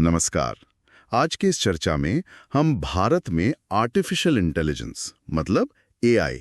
नमस्कार। आज के इस चर्चा में हम भारत में आर्टिफिशियल इंटेलिजेंस मतलब एआई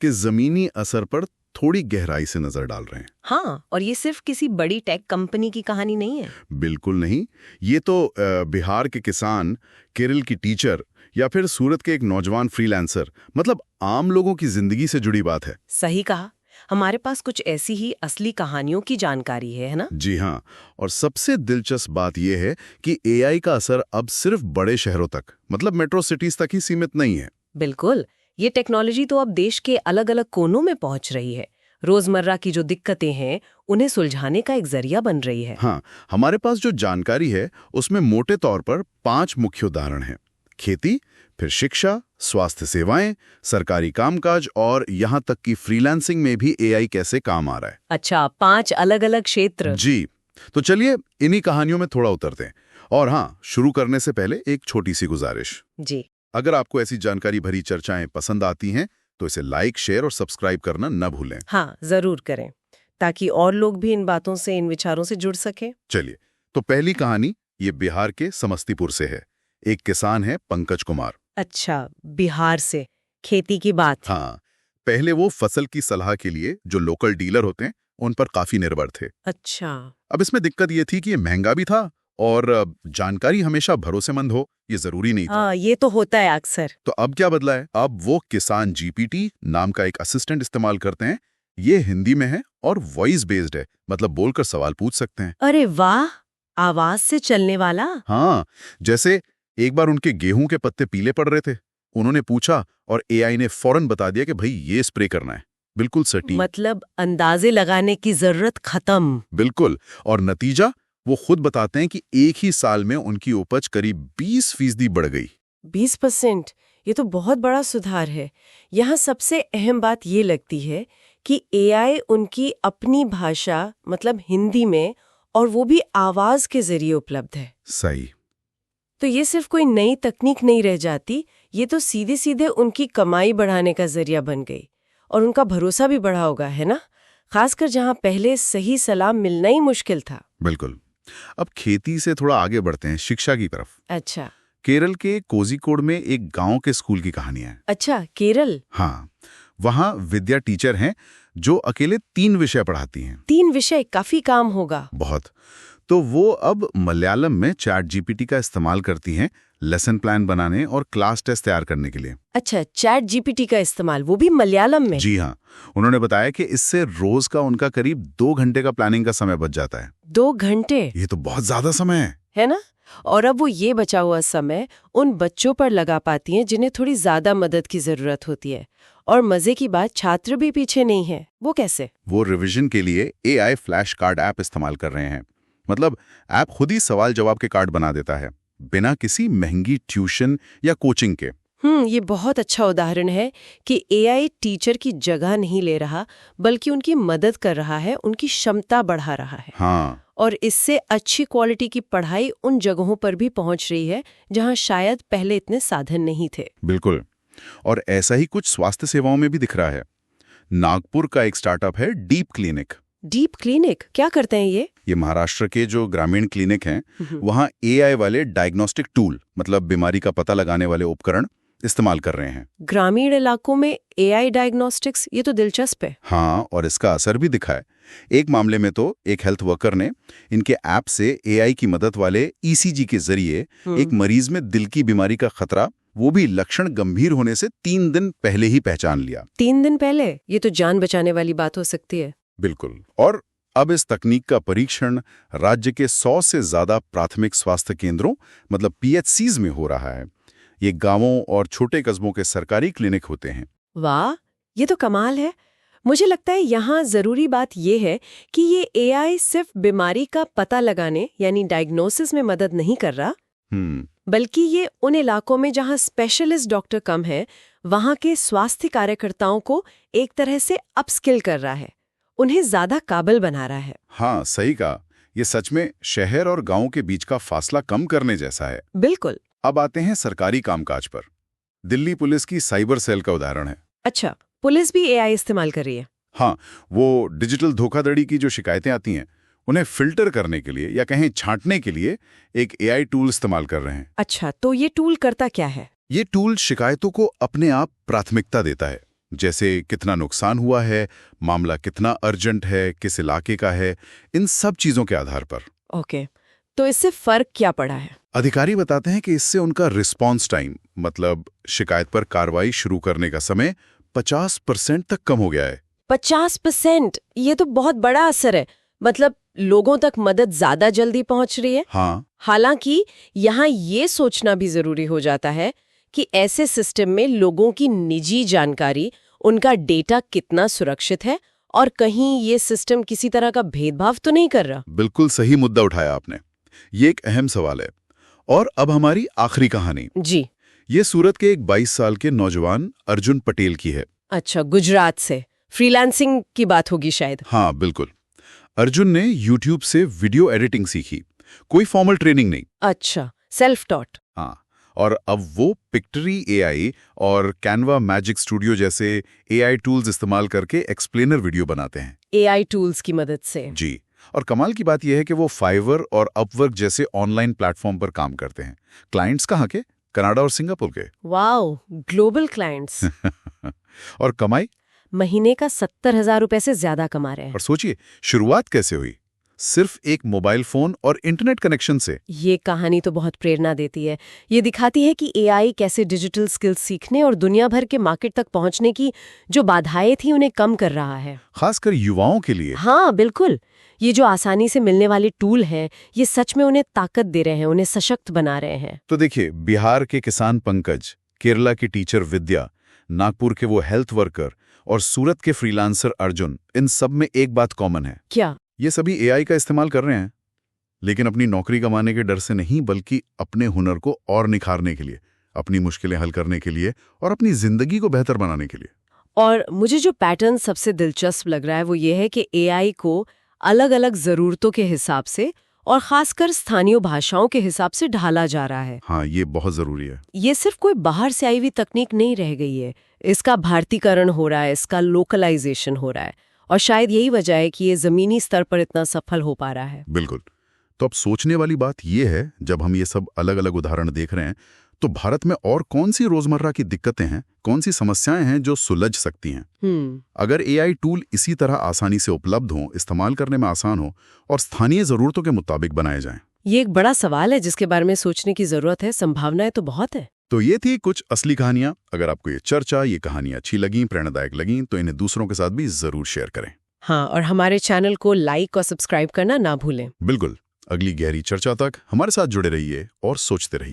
के जमीनी असर पर थोड़ी गहराई से नजर डाल रहे हैं। हाँ, और ये सिर्फ किसी बड़ी टेक कंपनी की कहानी नहीं है। बिल्कुल नहीं। ये तो बिहार के किसान, केरल की टीचर या फिर सूरत के एक नौजवान फ्रीलांसर मतलब आम लोगों की जिंदगी से जुड़ी बात है। सही कहा। हमारे पास कुछ ऐसी ही असली कहानियों की जानकारी है ना? जी हाँ, और सबसे दिलचस्प बात यह है कि एआई का असर अब सिर्फ बड़े शहरों तक मतलब मेट्रो सिटीज तक ही सीमित नहीं है। बिल्कुल, ये टेक्नोलॉजी तो अब देश के अलग अलग कोनों में पहुंच रही है। रोजमर्रा की जो दिक्कतें हैं उन्हें सुलझाने का एक जरिया बन रही है। हाँ, हमारे पास जो जानकारी है उसमें मोटे तौर पर 5 मुख्य उदाहरण हैं। खेती, फिर शिक्षा, स्वास्थ्य सेवाएं, सरकारी कामकाज और यहाँ तक कि फ्रीलांसिंग में भी एआई कैसे काम आ रहा है। अच्छा, 5 अलग अलग क्षेत्र। जी, तो चलिए इन्हीं कहानियों में थोड़ा उतरते हैं। और हाँ, शुरू करने से पहले एक छोटी सी गुजारिश। जी। अगर आपको ऐसी जानकारी भरी चर्चाएं पसंद आती हैं तो इसे लाइक, शेयर और सब्सक्राइब करना न भूलें। हाँ, जरूर करें, ताकि और लोग भी इन बातों से, इन विचारों से जुड़ सके। चलिए, तो पहली कहानी ये बिहार के समस्तीपुर से है। एक किसान है पंकज कुमार। अच्छा, बिहार से खेती की बात। हाँ, पहले वो फसल की सलाह के लिए जो लोकल डीलर होते हैं उन पर काफी निर्भर थे। अच्छा। अब इसमें दिक्कत ये थी कि ये महंगा भी था और जानकारी हमेशा भरोसेमंद हो ये जरूरी नहीं था। हाँ, ये तो होता है अक्सर। तो अब क्या बदला है? अब वो किसान जीपीटी नाम का एक असिस्टेंट इस्तेमाल करते हैं। ये हिंदी में है और वॉइस बेस्ड है, मतलब बोलकर सवाल पूछ सकते हैं। अरे वाह, आवाज से चलने वाला। हाँ, जैसे एक बार उनके गेहूं के पत्ते पीले पड़ रहे थे, उन्होंने पूछा और एआई ने फौरन बता दिया कि भाई ये स्प्रे करना है। बिल्कुल सटीक। मतलब अंदाजे लगाने की जरूरत खत्म। बिल्कुल। और नतीजा वो खुद बताते हैं कि एक ही साल में उनकी उपज करीब 20% बढ़ गई। 20%? ये तो बहुत बड़ा सुधार है। यहाँ सबसे अहम बात ये लगती है कि एआई उनकी अपनी भाषा मतलब हिंदी में, और वो भी आवाज के जरिए उपलब्ध है। सही। तो ये सिर्फ कोई नई तकनीक नहीं रह जाती, ये तो सीधे सीधे उनकी कमाई बढ़ाने का जरिया बन गई। और उनका भरोसा भी बढ़ा होगा, है ना? खासकर जहाँ पहले सही सलाह मिलना ही मुश्किल था। बिल्कुल। अब खेती से थोड़ा आगे बढ़ते हैं, शिक्षा की तरफ। अच्छा। केरल के कोझिकोड में एक गांव के स्कूल की कहानी है। अच्छा, केरल। हाँ, वहाँ विद्या टीचर हैं जो अकेले 3 विषय पढ़ाती हैं। 3 विषय, काफी काम होगा। बहुत। तो वो अब मलयालम में चैट जीपीटी का इस्तेमाल करती हैं लेसन प्लान बनाने और क्लास टेस्ट तैयार करने के लिए। अच्छा, चैट जीपीटी का इस्तेमाल, वो भी मलयालम में? जी हाँ, उन्होंने बताया कि इससे रोज का उनका करीब 2 घंटे का प्लानिंग का समय बच जाता है। 2 घंटे? ये तो बहुत ज्यादा समय है ना? और अब वो ये बचा हुआ समय उन बच्चों पर लगा पाती हैं जिन्हें थोड़ी ज्यादा मदद की जरूरत होती है। और मजे की बात, छात्र भी पीछे नहीं है। वो कैसे? वो रिवीजन के लिए एआई फ्लैश कार्ड ऐप इस्तेमाल कर रहे हैं। मतलब ऐप खुद ही सवाल जवाब के कार्ड बना देता है बिना किसी महंगी ट्यूशन या कोचिंग के। ये बहुत अच्छा उदाहरण है कि एआई टीचर की जगह नहीं ले रहा, बल्कि उनकी मदद कर रहा है, उनकी क्षमता बढ़ा रहा है। हाँ। और इससे अच्छी क्वालिटी की पढ़ाई उन जगहों पर भी पहुंच रही है जहां शायद पहले इतने साधन नहीं थे। बिल्कुल। और ऐसा ही कुछ स्वास्थ्य सेवाओं में भी दिख रहा है। नागपुर का एक स्टार्टअप है डीप क्लिनिक। डीप क्लिनिक क्या करते हैं ये? महाराष्ट्र के जो ग्रामीण क्लिनिक हैं वहाँ एआई वाले डायग्नोस्टिक टूल मतलब बीमारी का पता लगाने वाले उपकरण इस्तेमाल कर रहे हैं। ग्रामीण इलाकों में एआई डायग्नोस्टिक्स, ये तो दिलचस्प है। हाँ, और इसका असर भी दिखा है। एक मामले में तो एक हेल्थ वर्कर ने इनके ऐप से एआई की मदद वाले ईसीजी के जरिए एक मरीज में दिल की बीमारी का खतरा, वो भी लक्षण गंभीर होने से 3 दिन पहले ही पहचान लिया। 3 दिन पहले? ये तो जान बचाने वाली बात हो सकती है। बिल्कुल। और अब इस तकनीक का परीक्षण राज्य के 100 से ज्यादा प्राथमिक स्वास्थ्य केंद्रों मतलब पीएचसीज में हो रहा है। ये गांवों और छोटे कस्बों के सरकारी क्लिनिक होते हैं। वाह, ये तो कमाल है। मुझे लगता है यहाँ जरूरी बात यह है कि ये एआई सिर्फ बीमारी का पता लगाने यानी डायग्नोसिस में मदद नहीं कर रहा, बल्कि ये उन इलाकों में जहाँ स्पेशलिस्ट डॉक्टर कम है, वहाँ के स्वास्थ्य कार्यकर्ताओं को एक तरह से अपस्किल कर रहा है, उन्हें ज्यादा काबिल बना रहा है। हाँ, सही कहा। ये सच में शहर और गांव के बीच का फासला कम करने जैसा है। बिल्कुल। अब आते हैं सरकारी कामकाज पर। दिल्ली पुलिस की साइबर सेल का उदाहरण है। अच्छा, पुलिस भी एआई इस्तेमाल कर रही है? हाँ, वो डिजिटल धोखाधड़ी की जो शिकायतें आती हैं उन्हें फिल्टर करने के लिए या कहें छांटने के लिए एक एआई टूल इस्तेमाल कर रहे हैं। अच्छा, तो ये टूल करता क्या है? ये टूल शिकायतों को अपने आप प्राथमिकता देता है, जैसे कितना नुकसान हुआ है, मामला कितना अर्जेंट है, किस इलाके का है, इन सब चीजों के आधार पर। ओके, तो इससे फर्क क्या पड़ा है? अधिकारी बताते हैं कि इससे उनका रिस्पॉन्स टाइम, मतलब शिकायत पर कार्रवाई शुरू करने का समय 50% तक कम हो गया है। 50%? ये तो बहुत बड़ा असर है। मतलब लोगों तक मदद ज्यादा जल्दी पहुंच रही है। हाँ, हालांकि यहाँ ये सोचना भी जरूरी हो जाता है कि ऐसे सिस्टम में लोगों की निजी जानकारी, उनका डेटा कितना सुरक्षित है और कहीं ये सिस्टम किसी तरह का भेदभाव तो नहीं कर रहा। बिल्कुल सही मुद्दा उठाया आपने। ये एक अहम सवाल है। और अब हमारी आखिरी कहानी। जी। ये सूरत के एक 22 साल के नौजवान अर्जुन पटेल की है। अच्छा, गुजरात से। फ्रीलांसिंग की बात होगी शायद। हाँ, बिल्कुल। अर्जुन ने YouTube से वीडियो एडिटिंग सीखी, कोई फॉर्मल ट्रेनिंग नहीं। अच्छा, सेल्फ टॉट। हाँ, और अब वो पिक्टरी एआई और कैनवा मैजिक स्टूडियो जैसे एआई टूल्स इस्तेमाल करके एक्सप्लेनर वीडियो बनाते हैं। एआई टूल्स की मदद से। जी, और कमाल की बात यह है कि वो फाइवर और अपवर्क जैसे ऑनलाइन प्लेटफॉर्म पर काम करते हैं। क्लाइंट्स कहाँ के? कनाडा और सिंगापुर के। Wow, global clients. और कमाई? महीने का 70,000 रुपए से ज्यादा कमा रहे हैं। और सोचिए, शुरुआत कैसे हुई? सिर्फ एक मोबाइल फोन और इंटरनेट कनेक्शन से। ये कहानी तो बहुत प्रेरणा देती है। ये दिखाती है कि एआई कैसे डिजिटल स्किल्स सीखने और दुनिया भर के मार्केट तक पहुंचने की जो बाधाएं थी उन्हें कम कर रहा है, खासकर युवाओं के लिए। हाँ बिल्कुल। ये जो आसानी से मिलने वाले टूल हैं, ये सच में उन्हें ताकत दे रहे हैं, उन्हें सशक्त बना रहे हैं। तो देखिए, बिहार के किसान पंकज, केरला की टीचर विद्या, नागपुर के वो हेल्थ वर्कर और सूरत के फ्रीलांसर अर्जुन, इन सब में एक बात कॉमन है। क्या? ये सभी एआई का इस्तेमाल कर रहे हैं, लेकिन अपनी नौकरी गंवाने के डर से नहीं, बल्कि अपने हुनर को और निखारने के लिए, अपनी मुश्किलें हल करने के लिए और अपनी जिंदगी को बेहतर बनाने के लिए। और मुझे जो पैटर्न सबसे दिलचस्प लग रहा है वो ये है कि एआई को अलग अलग जरूरतों के हिसाब से और खासकर स्थानीय भाषाओं के हिसाब से ढाला जा रहा है। हाँ, ये बहुत जरूरी है। ये सिर्फ कोई बाहर से आई हुई तकनीक नहीं रह गई है, इसका भारतीकरण हो रहा है, इसका लोकलाइजेशन हो रहा है, और शायद यही वजह है कि ये जमीनी स्तर पर इतना सफल हो पा रहा है। बिल्कुल। तो अब सोचने वाली बात यह है, जब हम ये सब अलग अलग उदाहरण देख रहे हैं, तो भारत में और कौन सी रोजमर्रा की दिक्कतें हैं, कौन सी समस्याएं हैं जो सुलझ सकती हैं? अगर एआई टूल इसी तरह आसानी से उपलब्ध हो, इस्तेमाल करने में आसान हो और स्थानीय जरूरतों के मुताबिक बनाए जाएं। ये एक बड़ा सवाल है जिसके बारे में सोचने की जरूरत है। संभावनाएं तो बहुत है। तो ये थी कुछ असली कहानियां। अगर आपको ये चर्चा, ये कहानियां अच्छी लगीं, प्रेरणादायक लगीं, तो इन्हें दूसरों के साथ भी जरूर शेयर करें। हाँ, और हमारे चैनल को लाइक और सब्सक्राइब करना ना भूलें। बिल्कुल। अगली गहरी चर्चा तक हमारे साथ जुड़े रहिए और सोचते रहिए।